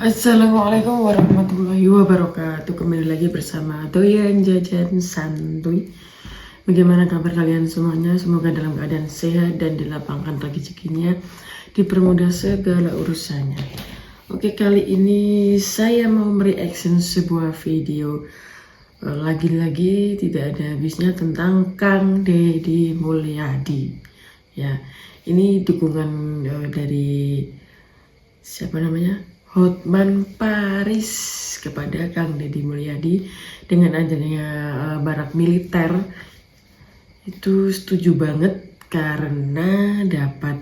Assalamualaikum warahmatullahi wabarakatuh. Kembali lagi bersama Doyan Jajan Santuy. Bagaimana kabar kalian semuanya? Semoga dalam keadaan sehat dan dilapangkan rezekinya, dipermudah segala urusannya. Oke, kali ini saya mau mereaction sebuah video. Lagi-lagi tidak ada habisnya tentang Kang Deddy Mulyadi. Ya, ini dukungan dari siapa namanya? Hotman Paris kepada Kang Deddy Mulyadi dengan adanya barak militer. Itu setuju banget karena dapat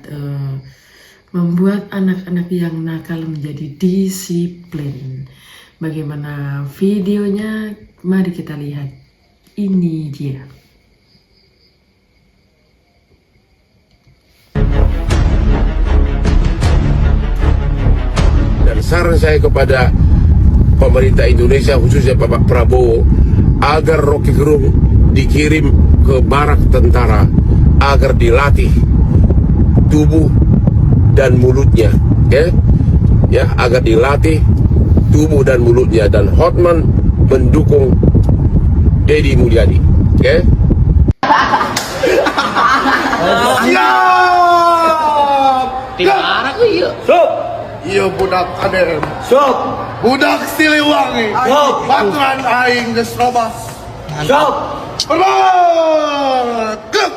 membuat anak-anak yang nakal menjadi disiplin. Bagaimana videonya? Mari kita lihat. Ini dia. Dan saran saya kepada pemerintah Indonesia, khususnya Bapak Prabowo, agar Rocky Gerung dikirim ke barak tentara agar dilatih tubuh dan mulutnya, ya, agar dilatih tubuh dan mulutnya. Dan Hotman mendukung Deddy Mulyadi, Iya budak ADM. Sok, Budak Siliwangi. Sok. Baturan aing geus robas. sok. Berlagak.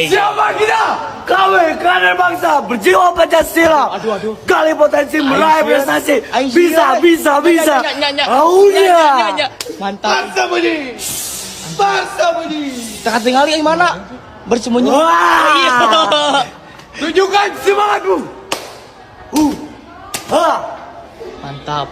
Siapa kita? Kami kader bangsa berjiwa Pancasila. Kali potensi meraih prestasi. Bisa. Aunya. Mantap. Bangsa budi. Bangsa budi. Tak tinggal yang mana? Bersembunyi. Wah. Tunjukkan semangatmu. Mantap.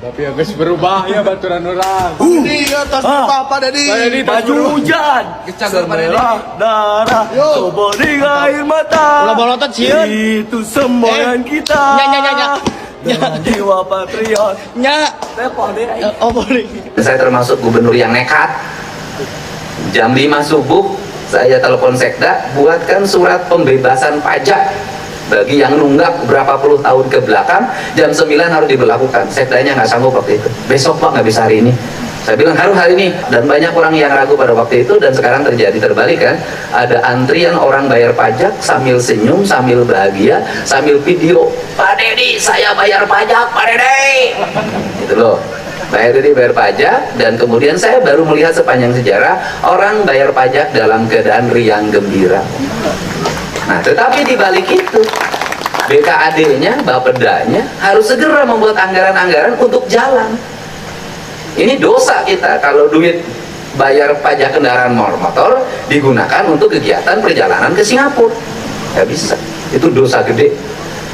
Tapi ya guys, berubah ya baturan orang. Di atas apa Dedi? Baju hujan. Semerah darah. Yo. Sobori air mata. Ulah bolotot sieun. Itu semboyan kita. Nya. Dengan jiwa patriot. Nya. Tepo deh. Oh boleh. Saya termasuk gubernur yang nekat. Jam 5 subuh saya telepon Sekda, buatkan surat pembebasan pajak bagi yang nunggak berapa puluh tahun ke belakang. Jam 9 harus diberlakukan. Sekdanya nggak sanggup waktu itu. Besok Pak, nggak bisa hari ini. Saya bilang harus hari ini. Dan banyak orang yang ragu pada waktu itu. Dan sekarang terjadi terbalik kan. Ada antrian orang bayar pajak sambil senyum, sambil bahagia, sambil video. Pak Deddy, saya bayar pajak, Pak Deddy. Gitu loh. Bayar pajak, dan kemudian saya baru melihat sepanjang sejarah orang bayar pajak dalam keadaan riang gembira. Nah, tetapi di balik itu BKAD-nya, Bapedanya harus segera membuat anggaran-anggaran untuk jalan. Ini dosa kita kalau duit bayar pajak kendaraan motor digunakan untuk kegiatan perjalanan ke Singapura. Nggak bisa, itu dosa gede.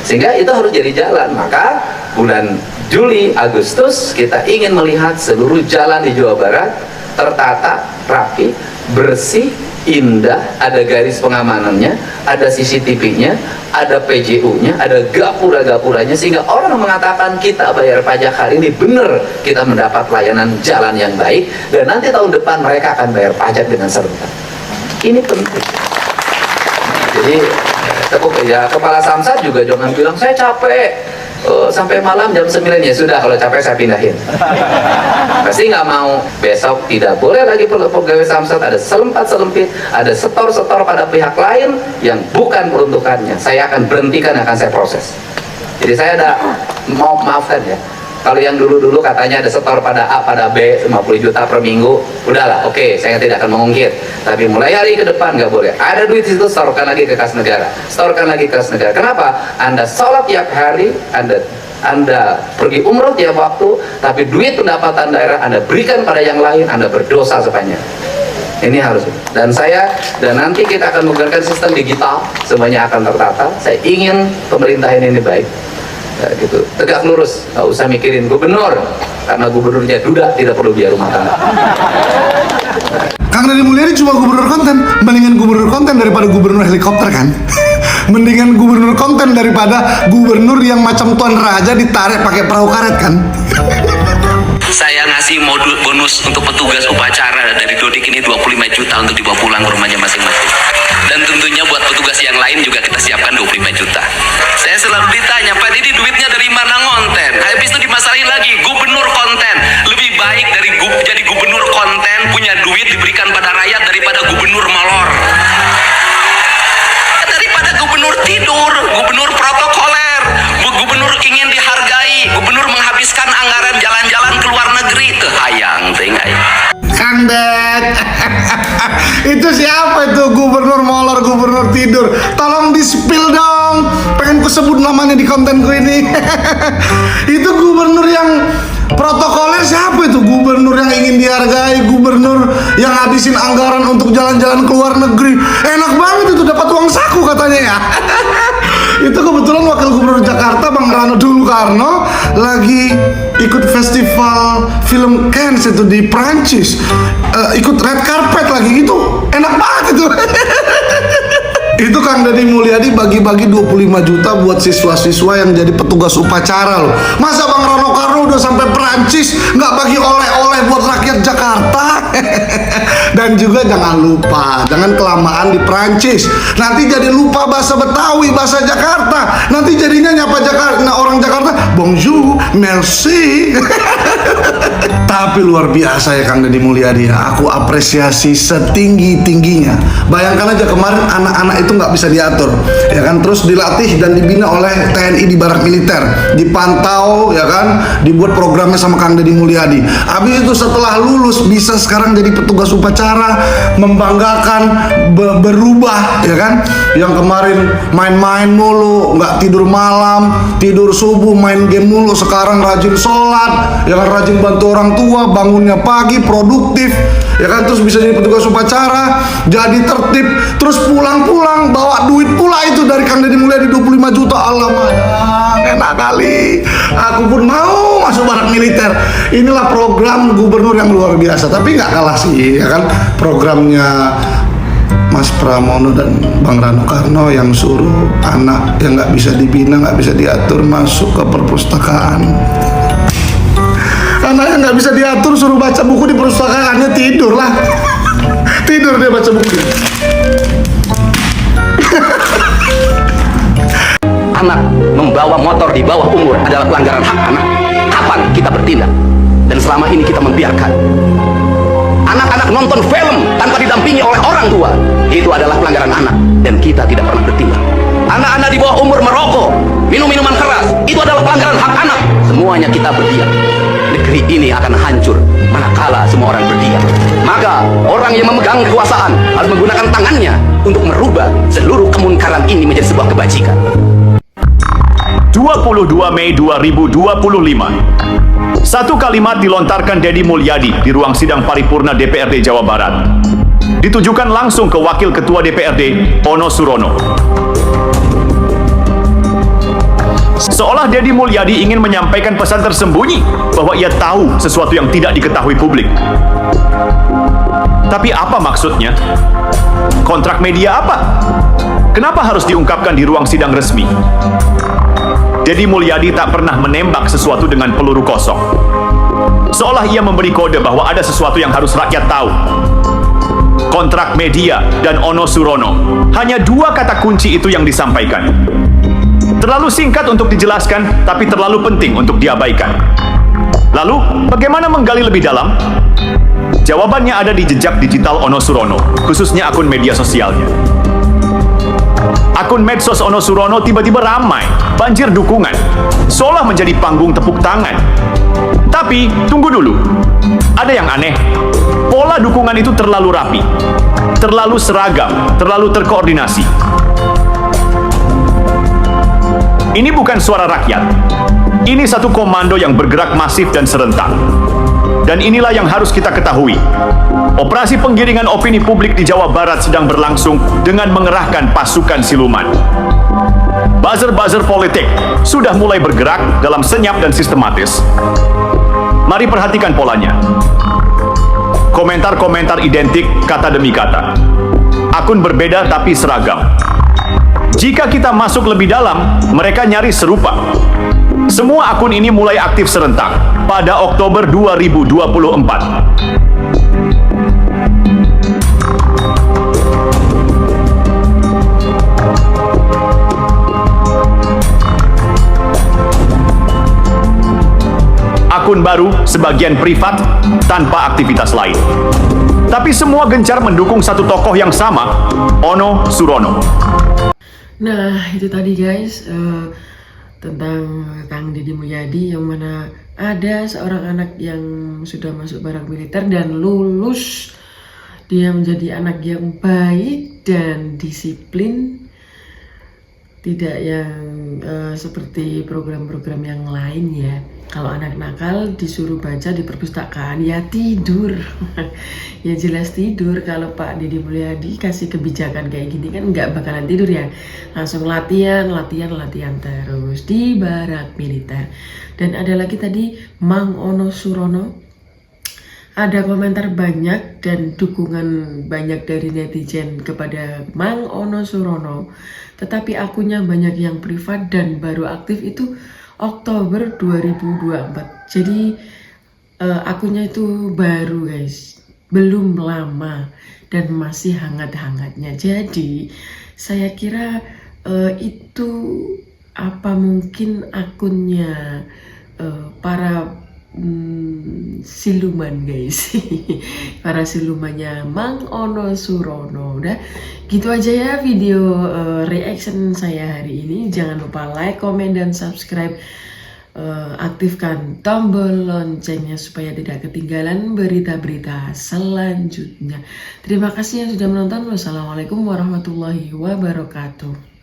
Sehingga itu harus jadi jalan. Maka bulan Juli, Agustus kita ingin melihat seluruh jalan di Jawa Barat tertata, rapi, bersih, indah, ada garis pengamanannya, ada CCTV-nya, ada PJU-nya, ada gapura-gapuranya, sehingga orang mengatakan kita bayar pajak hari ini benar, kita mendapat layanan jalan yang baik, dan nanti tahun depan mereka akan bayar pajak dengan serentak. Ini penting. Jadi tepuk ya, kepala Samsat juga jangan bilang saya capek sampai malam jam 9, ya sudah, kalau capek saya pindahin. Pasti nggak mau. Besok tidak boleh lagi pegawai Samsat ada selempat-selempit, ada setor-setor pada pihak lain yang bukan peruntukannya. Saya akan berhentikan, akan saya proses. Jadi saya ada maafkan ya. Kalau yang dulu-dulu katanya ada setor pada A, pada B 50 juta per minggu, udahlah, oke, saya tidak akan mengungkit. Tapi mulai hari ke depan nggak boleh. Ada duit di situ, setorkan lagi ke kas negara. Setorkan lagi ke kas negara. Kenapa? Anda sholat tiap hari, Anda pergi umroh tiap waktu, tapi duit pendapatan daerah Anda berikan pada yang lain, Anda berdosa sepanjang. Ini harus. Dan nanti kita akan menggunakan sistem digital, semuanya akan tertata. Saya ingin pemerintah ini baik. Ya, gitu, tegak lurus, nggak usah mikirin gubernur, karena gubernurnya duda, tidak perlu biaya rumah tangga. Kang Deddy Mulyadi cuma gubernur konten, mendingan gubernur konten daripada gubernur helikopter kan? Mendingan gubernur konten daripada gubernur yang macam tuan raja ditarik pakai perahu karet kan? Saya ngasih modul bonus untuk petugas upacara dari Dodik ini 25 juta untuk dibawa pulang ke rumahnya masing-masing. Dan tentunya buat petugas yang lain juga kita siapkan 25 juta. Saya selalu ditanya, Pak Deddy duitnya dari mana ngonten? Habis gubernur konten punya duit diberikan pada rakyat daripada gubernur molor, daripada gubernur tidur, gubernur protokoler, gubernur ingin dihargai, gubernur menghabiskan anggaran jalan-jalan ke luar negeri. Teu hayang teh Kang Ded. Itu siapa itu gubernur molor, gubernur tidur? Tolong di-spill dong. Pengen ku sebut namanya di kontenku ini. Itu gubernur yang protokoler siapa itu? Gubernur yang ingin dihargai, gubernur yang habisin anggaran untuk jalan-jalan ke luar negeri. Enak banget itu, dapat uang saku katanya ya. Itu kebetulan wakil gubernur Jakarta Bang Rano dulu Karno lagi ikut festival film Cannes itu di Prancis, ikut red carpet lagi gitu, enak banget itu. Itu Kang Deddy Mulyadi bagi-bagi 25 juta buat siswa-siswa yang jadi petugas upacara loh. Masa Bang Rano Karno udah sampai Perancis nggak bagi oleh-oleh buat rakyat Jakarta? Dan juga jangan lupa, jangan kelamaan di Perancis. Nanti jadi lupa bahasa Betawi, bahasa Jakarta. Nanti jadinya nyapa Jakarta, orang Jakarta, bonjour, merci. Tapi luar biasa ya Kang Deddy Mulyadi ya. Aku apresiasi setinggi-tingginya. Bayangkan aja kemarin anak-anak itu nggak bisa diatur, ya kan? Terus dilatih dan dibina oleh TNI di barak militer, dipantau, ya kan? Dibuat programnya sama Kang Deddy Mulyadi. Habis itu setelah lulus bisa sekarang jadi petugas upacara, membanggakan, berubah, ya kan? Yang kemarin main-main mulu, nggak tidur malam, tidur subuh, main game mulu, sekarang rajin sholat, ya kan? Rajin bantu orang tua, bangunnya pagi, produktif, ya kan? Terus bisa jadi petugas upacara, jadi tertib, terus pulang-pulang bawa duit pula itu dari Kang Deddy Mulyadi 25 juta. Alamak, enak kali. Aku pun mau masuk barak militer. Inilah program gubernur yang luar biasa. Tapi nggak kalah sih, ya kan? Programnya Mas Pramono dan Bang Rano Karno yang suruh anak yang nggak bisa dibina, nggak bisa diatur masuk ke perpustakaan. Anak yang nggak bisa diatur suruh baca buku di perpustakaannya, tidur lah. Tidur dia baca buku. anak membawa motor di bawah umur adalah pelanggaran hak anak. Kapan kita bertindak? Dan selama ini kita membiarkan anak-anak nonton film tanpa didampingi oleh orang tua. Itu adalah pelanggaran anak dan kita tidak pernah bertindak. Anak-anak di bawah umur merokok, minum minuman keras, itu adalah pelanggaran hak anak. Semuanya kita berdiam. Negeri ini akan hancur manakala semua orang berdiam. Maka orang yang memegang kekuasaan harus menggunakan tangannya untuk merubah seluruh kemunkaran ini menjadi sebuah kebajikan. 22 Mei 2025. Satu kalimat dilontarkan Deddy Mulyadi di ruang sidang paripurna DPRD Jawa Barat. Ditujukan langsung ke Wakil Ketua DPRD Ono Surono. Seolah Deddy Mulyadi ingin menyampaikan pesan tersembunyi bahwa ia tahu sesuatu yang tidak diketahui publik. Tapi apa maksudnya? Kontrak media apa? Kenapa harus diungkapkan di ruang sidang resmi? Deddy Mulyadi tak pernah menembak sesuatu dengan peluru kosong. Seolah ia memberi kode bahwa ada sesuatu yang harus rakyat tahu. Kontrak media dan Ono Surono. Hanya dua kata kunci itu yang disampaikan. Terlalu singkat untuk dijelaskan, tapi terlalu penting untuk diabaikan. Lalu, bagaimana menggali lebih dalam? Jawabannya ada di jejak digital Ono Surono, khususnya akun media sosialnya. Akun medsos Ono Surono tiba-tiba ramai, banjir dukungan, seolah menjadi panggung tepuk tangan. Tapi, tunggu dulu. Ada yang aneh. Pola dukungan itu terlalu rapi, terlalu seragam, terlalu terkoordinasi. Ini bukan suara rakyat. Ini satu komando yang bergerak masif dan serentak. Dan inilah yang harus kita ketahui. Operasi penggiringan opini publik di Jawa Barat sedang berlangsung dengan mengerahkan pasukan siluman. Buzzer-buzzer politik sudah mulai bergerak dalam senyap dan sistematis. Mari perhatikan polanya. Komentar-komentar identik kata demi kata. Akun berbeda tapi seragam. Jika kita masuk lebih dalam, mereka nyaris serupa. Semua akun ini mulai aktif serentak pada Oktober 2024. Akun baru sebagian privat tanpa aktivitas lain. Tapi semua gencar mendukung satu tokoh yang sama, Ono Surono. Nah, itu tadi guys, tentang Kang Deddy Mulyadi, yang mana ada seorang anak yang sudah masuk barang militer dan lulus. Dia menjadi anak yang baik dan disiplin, tidak yang seperti program-program yang lain ya. Kalau anak nakal disuruh baca di perpustakaan ya tidur. Ya jelas tidur. Kalau Pak Deddy Mulyadi kasih kebijakan kayak gini kan nggak bakalan tidur ya. Langsung latihan terus di barak militer. Dan ada lagi tadi Mang Ono Surono. Ada komentar banyak dan dukungan banyak dari netizen kepada Mang Ono Surono. Tetapi akunnya banyak yang privat dan baru aktif itu Oktober 2024. Jadi akunnya itu baru guys, belum lama dan masih hangat-hangatnya. Jadi saya kira itu apa mungkin akunnya para siluman guys. Para silumannya Mang Ono Surono. Udah gitu aja ya video reaction saya hari ini. Jangan lupa like, comment, dan subscribe. Aktifkan tombol loncengnya supaya tidak ketinggalan berita-berita selanjutnya. Terima kasih yang sudah menonton. Wassalamualaikum warahmatullahi wabarakatuh.